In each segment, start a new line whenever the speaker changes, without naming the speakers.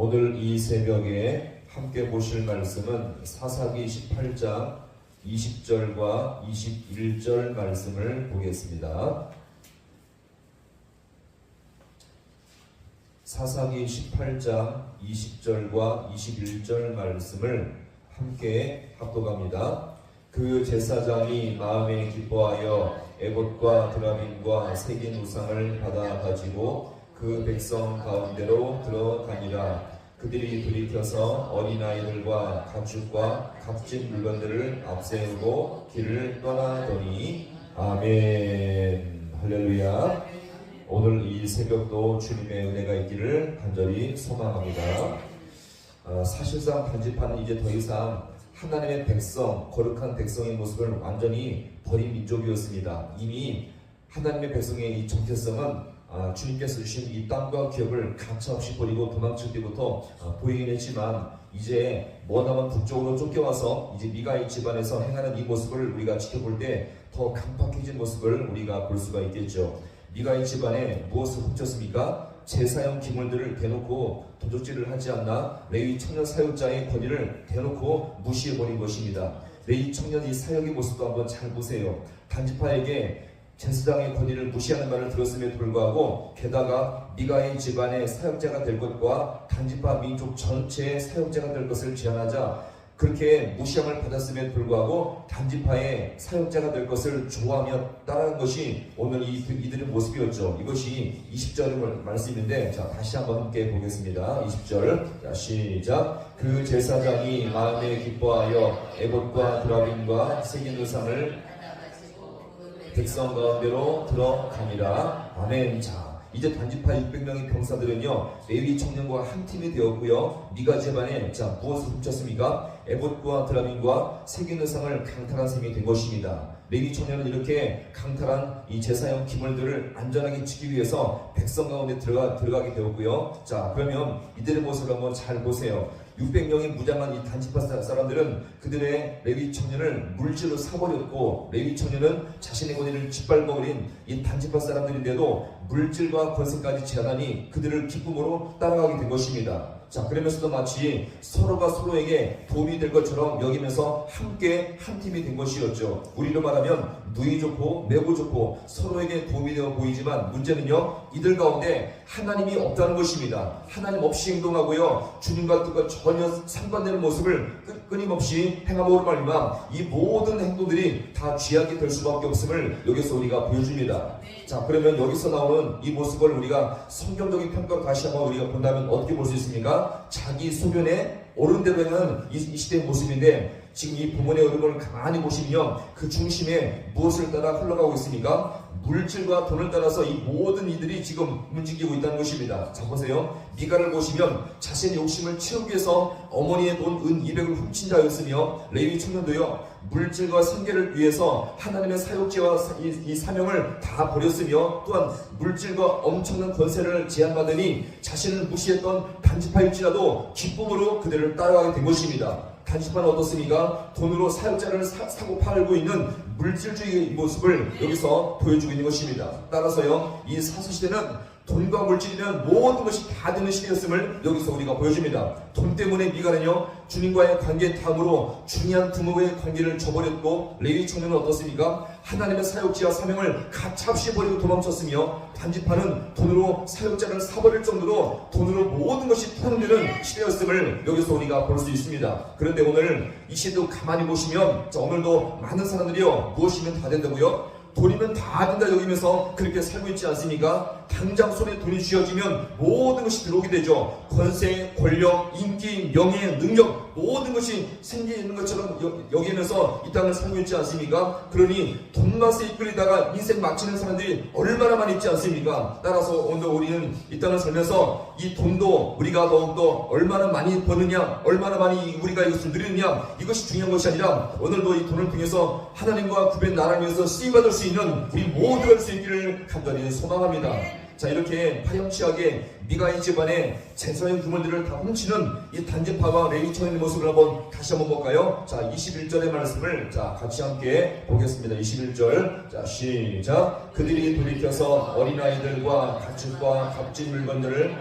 오늘 이 새벽에 함께 보실 말씀은 사사기 18장 20절과 21절 말씀을 보겠습니다. 사사기 18장 20절과 21절 말씀을 함께 합독합니다. 그 제사장이 마음에 기뻐하여 에봇과 드라민과 새긴 우상을 받아 가지고 그 백성 가운데로 들어가니라. 그들이 돌이켜서 어린아이들과 가축과 값진 물건들을 앞세우고 길을 떠나더니. 아멘. 할렐루야. 오늘 이 새벽도 주님의 은혜가 있기를 간절히 소망합니다. 사실상 단지파는 이제 더 이상 하나님의 백성, 거룩한 백성의 모습을 완전히 버린 민족이었습니다. 이미 하나님의 백성의 이 정체성은 주님께서 주신 이 땅과 기업을 가차없이 버리고 도망칠 때부터 보이긴 했지만, 이제 머나먼 북쪽으로 쫓겨와서 이제 미가의 집안에서 행하는 이 모습을 우리가 지켜볼 때 더 강팍해진 모습을 우리가 볼 수가 있겠죠. 미가의 집안에 무엇을 훔쳤습니까? 제사용 기물들을 대놓고 도적질을 하지 않나 레위 청년 사역자의 권위를 대놓고 무시해버린 것입니다. 레위 청년 이 사역의 모습도 한번 잘 보세요. 단지파에게 제사장의 권위를 무시하는 말을 들었음에도 불구하고, 게다가 미가의 집안의 사역자가 될 것과 단지파 민족 전체의 사역자가 될 것을 제안하자 그렇게 무시함을 받았음에도 불구하고 단지파의 사역자가 될 것을 좋아하며 따라한 것이 오늘 이들의 모습이었죠. 이것이 20절 말씀인데, 자, 다시 한번 함께 보겠습니다. 20절. 자, 시작. 그 제사장이 마음에 기뻐하여 에봇과 드라빔과 새긴 우상을 백성 가운데로 들어가니라. 아멘. 자, 이제 단지파 600명의 병사들은요, 레위 청년과 한 팀이 되었고요, 미가 집안에 자 무엇을 훔쳤습니까? 에봇과 드라민과 새긴 우상을 강탈한 셈이 된 것입니다. 레위 청년은 이렇게 강탈한 이 제사용 기물들을 안전하게 지키기 위해서 백성 가운데 들어가게 되었고요. 자, 그러면 이들의 모습을 한번 잘 보세요. 600명의 무장한 이 단지파 사람들은 그들의 레위 청년을 물질로 사버렸고, 레위 청년은 자신의 권위를 짓밟아버린 이 단지파 사람들인데도 물질과 권세까지 제한하니 그들을 기쁨으로 따라가게 된 것입니다. 자, 그러면서도 마치 서로가 서로에게 도움이 될 것처럼 여기면서 함께 한 팀이 된 것이었죠. 우리로 말하면 누이 좋고 매고 좋고 서로에게 도움이 되어 보이지만, 문제는요, 이들 가운데 하나님이 없다는 것입니다. 하나님 없이 행동하고요, 주님과 뜻과 전혀 상반되는 모습을 끊임없이 행함으로 말미암아 이 모든 행동들이 다 죄악이 될 수밖에 없음을 여기서 우리가 보여줍니다. 자, 그러면 여기서 나오는 이 모습을 우리가 성경적인 평가로 다시 한번 우리가 본다면 어떻게 볼 수 있습니까? 자기 소견에 옳은 대로 하는 이 시대의 모습인데, 지금 이 본문의 흐름을 가만히 보시면 그 중심에 무엇을 따라 흘러가고 있습니까? 물질과 돈을 따라서 이 모든 이들이 지금 움직이고 있다는 것입니다. 자, 보세요. 미가를 보시면 자신의 욕심을 채우기 위해서 어머니의 돈 은 200을 훔친 자였으며, 레위 청년도요, 물질과 생계를 위해서 하나님의 사역지와 이 사명을 다 버렸으며, 또한 물질과 엄청난 권세를 제한받으니 자신을 무시했던 단지파일지라도 기쁨으로 그들을 따라가게 된 것입니다. 단지파는 어떻습니까? 돈으로 사역자를 사고 팔고 있는 물질주의의 모습을 여기서 보여주고 있는 것입니다. 따라서요, 이 사사시대는 돈과 물질이면 모든 것이 다 되는 시대였음을 여기서 우리가 보여줍니다. 돈 때문에 미가는요, 주님과의 관계 다음으로 중요한 부모의 관계를 저버렸고, 레위 청년은 어떻습니까? 하나님의 사역지와 사명을 가차없이 버리고 도망쳤으며, 단지파는 돈으로 사역자를 사버릴 정도로 돈으로 모든 것이 통되는 시대였음을 여기서 우리가 볼 수 있습니다. 그런데 오늘 이 시대도 가만히 보시면, 자, 오늘도 많은 사람들이요, 무엇이면 다 된다고요? 돈이면 다 된다 여기면서 그렇게 살고 있지 않습니까? 당장 손에 돈이 쥐어지면 모든 것이 들어오게 되죠. 권세, 권력, 인기, 명예, 능력, 모든 것이 생기는 것처럼 여기면서 이 땅을 살고 있지 않습니까? 그러니 돈맛에 이끌리다가 인생 막히는 사람들이 얼마나 많이 있지 않습니까? 따라서 오늘 우리는 이 땅을 살면서 이 돈도 우리가 더욱더 얼마나 많이 버느냐, 얼마나 많이 우리가 이것을 누리느냐, 이것이 중요한 것이 아니라 오늘도 이 돈을 통해서 하나님과 구별된 나라를 위해서 쓰임받을 수 있는 우리 모두가 될 수 있기를 간절히 소망합니다. 자, 이렇게 파렴치하게 미가의 집안에 제사용 규모들을 다 훔치는 이 단지파와 레위 청년의 모습을 다시 한번 볼까요? 자, 21절의 말씀을 자 같이 함께 보겠습니다. 21절. 자, 시작. 그들이 돌이켜서 어린아이들과 가축과 값진 물건들을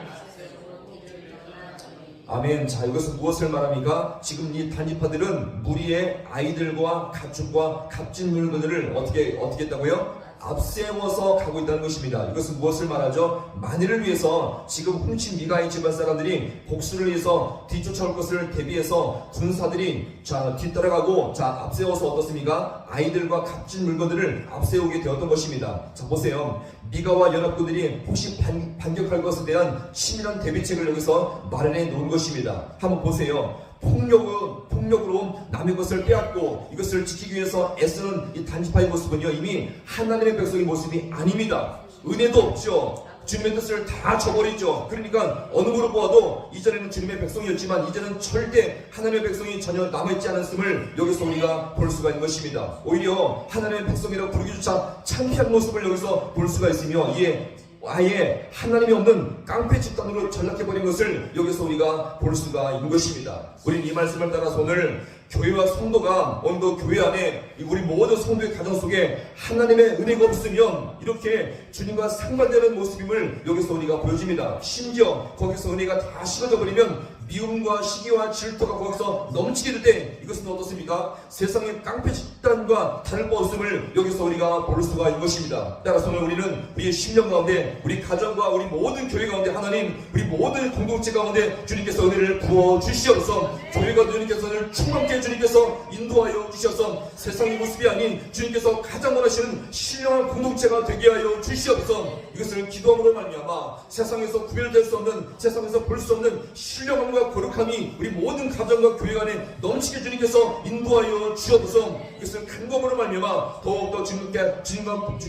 아멘. 자, 이것은 무엇을 말합니까? 지금 이 단지파들은 무리의 아이들과 가축과 값진 물건들을 어떻게 했다고요? 앞세워서 가고 있다는 것입니다. 이것은 무엇을 말하죠? 만일을 위해서 지금 훔친 미가의 집안 사람들이 복수를 위해서 뒤쫓아올 것을 대비해서 군사들이 뒤따라가고 앞세워서 어떻습니까? 아이들과 값진 물건들을 앞세우게 되었던 것입니다. 자, 보세요. 미가와 연합군들이 혹시 반격할 것에 대한 치밀한 대비책을 여기서 마련해 놓은 것입니다. 한번 보세요. 폭력으로 남의 것을 빼앗고 이것을 지키기 위해서 애쓰는 이 단지파의 모습은요, 이미 하나님의 백성의 모습이 아닙니다. 은혜도 없죠. 주님의 뜻을 다 저버리죠. 그러니까 어느 무로 보아도 이전에는 주님의 백성이었지만 이제는 절대 하나님의 백성이 전혀 남아있지 않았음을 여기서 우리가 볼 수가 있는 것입니다. 오히려 하나님의 백성이라고 부르기조차 창피한 모습을 여기서 볼 수가 있으며, 이에 아예 하나님이 없는 깡패 집단으로 전락해버린 것을 여기서 우리가 볼 수가 있는 것입니다. 우리는 이 말씀을 따라서 오늘 교회와 성도가 오늘도 교회 안에 우리 모든 성도의 가정 속에 하나님의 은혜가 없으면 이렇게 주님과 상반되는 모습임을 여기서 우리가 보여줍니다. 심지어 거기서 은혜가 다 식어져 버리면 미움과 시기와 질투가 거기서 넘치게 될 때 이것은 어떻습니까? 세상의 깡패 집단과 다를 바 없음을 여기서 우리가 볼 수가 있는 것입니다. 따라서 오늘 우리는 우리의 심령 가운데, 우리 가정과 우리 모든 교회 가운데 하나님, 우리 모든 공동체 가운데 주님께서 은혜를 부어 주시옵소서. 교회가 주님께서는 충만케 주님께서 인도하여 주셔서 세상의 모습이 아닌 주님께서 가장 원하시는 신령한 공동체가 되게 하여 주시옵소서. 이것을 기도함으로 말미암아 세상에서 구별될 수 없는, 세상에서 볼 수 없는 신령함과 거룩함이 우리 모든 가정과 교회 안에 넘치게 주님께서 인도하여 주옵소서. 이것을 간검으로 말미암아 더욱더 주님의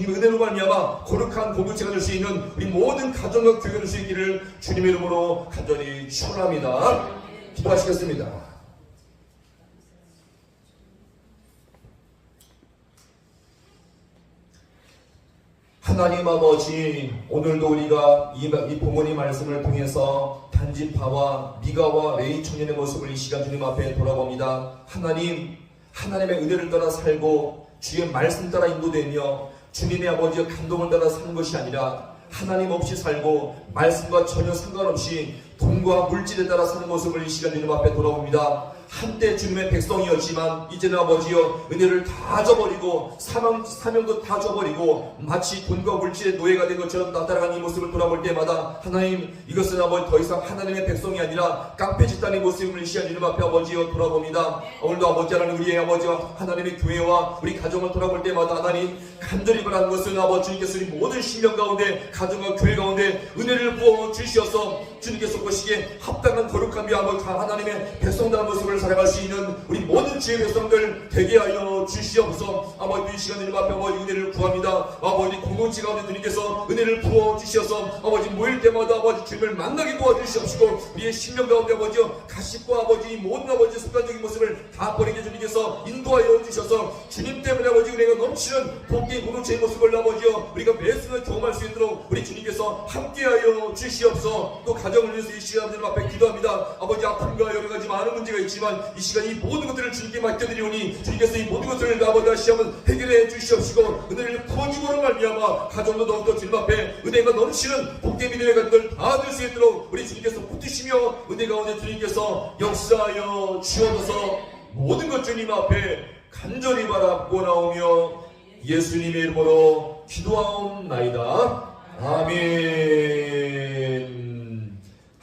은혜로 말미암아 거룩한 공동체가 될 수 있는 우리 모든 가정과 교회가 될 수 있기를 주님의 이름으로 간절히 축원합니다. 기도하시겠습니다. 하나님 아버지, 오늘도 우리가 이 본문의 말씀을 통해서 단지파와 미가와 레위 청년의 모습을 이 시간 주님 앞에 돌아봅니다. 하나님, 하나님의 은혜를 따라 살고 주의 말씀 따라 인도되며 주님의 아버지의 감동을 따라 사는 것이 아니라 하나님 없이 살고 말씀과 전혀 상관없이 돈과 물질에 따라 사는 모습을 이 시간 주님 앞에 돌아봅니다. 한때 주님의 백성이었지만 이제는 아버지여 은혜를 다 저버리고 사명도 다 저버리고 마치 돈과 물질의 노예가 된 것처럼 나타나는 이 모습을 돌아볼 때마다 하나님, 이것은 아버지 더 이상 하나님의 백성이 아니라 깡패 집단의 모습을 이 시간 주님 앞에 아버지여 돌아봅니다. 오늘도 아버지 하나님, 우리의 아버지와 하나님의 교회와 우리 가정을 돌아볼 때마다 하나님, 간절히 바라는 것은 아버지 주님께서 우리 모든 심령 가운데 가정과 교회 가운데 은혜를 부어 주시어서 주님께서 보시기에 합당한 거룩함이 아버지 하나님의 백성다운 모습을 살아갈 수 있는 우리 모든 주의 백성들 되게 하여 주시옵소서. 아버지 이 시간 주님 앞에 아버지 은혜를 구합니다. 아버지 공동체 가운데 주님께서 은혜를 부어 주시어서 아버지 모일 때마다 아버지 주님을 만나게 도와주시옵시고 우리의 심령 가운데 아버지요 가식과 아버지 모든 아버지 습관적인 모습을 다 버리게 주님께서 인도하여 주셔서 주님 때문에 아버지 은혜가 넘치는 복된 공동체의 모습을 아버지요 우리가 매순간 경험할 수 있도록 우리 주님께서 함께하여 주시옵소서. 또 가정을 위해서 이 시간 주님 앞에 기도합니다. 아버지 아픔과 여러가지 많은 문제가 있지만 이 시간 이 모든 것들을 주님께 맡겨드리오니 주님께서 이 모든 것들을 아버지 다시 한번 해결해 주시옵시고 은혜를 부어주고로 말미암아 가정도 더욱더 주님 앞에 은혜가 넘치는 복된 믿음의 가정들 다 될 수 있도록 우리 주님께서 붙드시며 은혜 가운데 주님께서 역사하여 주옵소서. 모든 것 주님 앞에 간절히 바라고 나오며 예수님의 이름으로 기도하옵나이다. 아멘.